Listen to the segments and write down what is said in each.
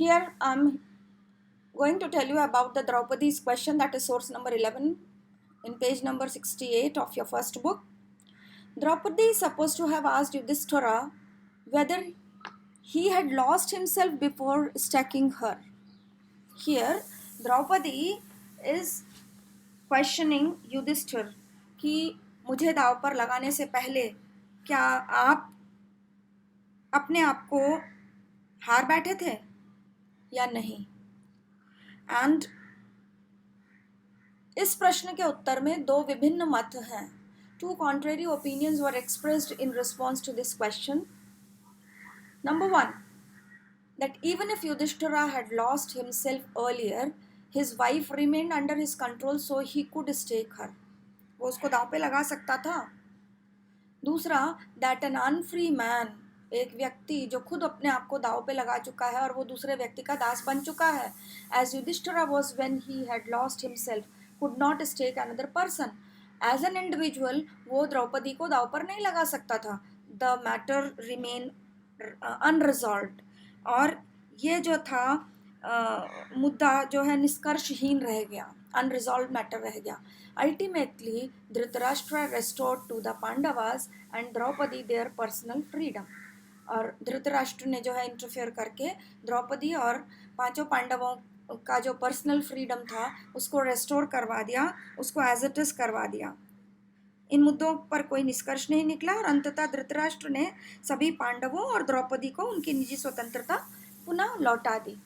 Here I'm going to tell you about the Draupadi's question, that is source number 11 in page number 68 of your first book. Draupadi is supposed to have asked Yudhishthira whether he had lost himself before stacking her. Here Draupadi is questioning Yudhishthir कि मुझे दाव पर लगाने से पहले क्या आप अपने आप को हार बैठे थे या नहीं. एंड इस प्रश्न के उत्तर में दो विभिन्न मत हैं. Two contrary opinions were expressed in response to this question. Number one, that even if Yudhishthira had lost himself earlier, his wife remained under his control, so he could stake her. वो उसको दांव पे लगा सकता था. दूसरा, that an unfree man, एक व्यक्ति जो खुद अपने आप को दाव पे लगा चुका है और वो दूसरे व्यक्ति का दास बन चुका है, as Yudhishthira was when he had lost himself, could not stake another person. As an individual, वो द्रौपदी को दाव पर नहीं लगा सकता था. The matter remained unresolved. और ये जो था मुद्दा जो है निष्कर्षहीन रह गया, unresolved matter रह गया. Ultimately, Dhritarashtra restored to the Pandavas and Draupadi their personal freedom. और धृतराष्ट्र ने जो है इंटरफेयर करके द्रौपदी और पांचों पांडवों का जो पर्सनल फ्रीडम था उसको रेस्टोर करवा दिया, उसको एज इट इज करवा दिया. इन मुद्दों पर कोई निष्कर्ष नहीं निकला और अंततः धृतराष्ट्र ने सभी पांडवों और द्रौपदी को उनकी निजी स्वतंत्रता पुनः लौटा दी.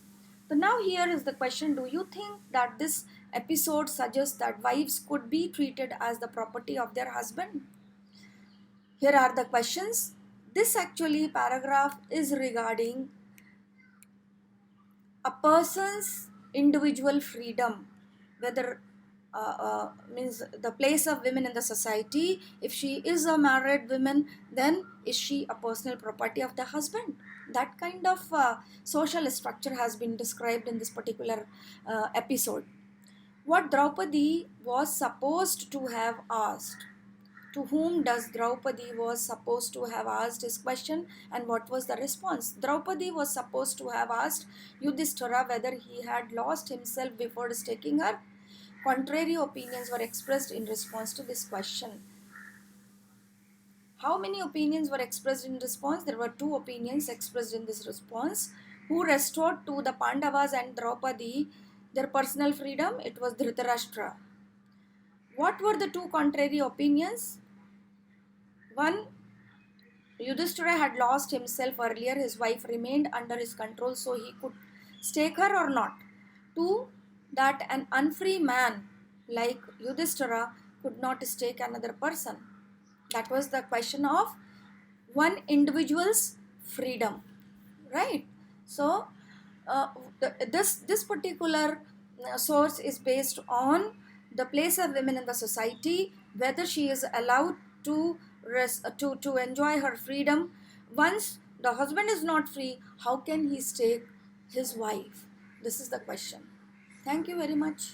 So now here is the question, do you think that this episode suggests that wives could be treated as the property of their husband? Here are the questions. This actually paragraph is regarding a person's individual freedom, whether means the place of women in the society. If she is a married woman, then is she a personal property of the husband? That kind of social structure has been described in this particular episode. What Draupadi was supposed to have asked, to whom does Draupadi was supposed to have asked his question, and what was the response? Draupadi was supposed to have asked Yudhishthira whether he had lost himself before staking her. Contrary opinions were expressed in response to this question. How many opinions were expressed in response? There were two opinions expressed in this response. Who restored to the Pandavas and Draupadi their personal freedom? It was Dhritarashtra. What were the two contrary opinions? One, Yudhishthira had lost himself earlier. His wife remained under his control, so he could stake her or not. Two, that an unfree man like Yudhishthira could not stake another person. That was the question of one individual's freedom, right? So this particular source is based on the place of women in the society, whether she is allowed to enjoy her freedom. Once the husband is not free, how can he stake his wife? This is the question. Thank you very much.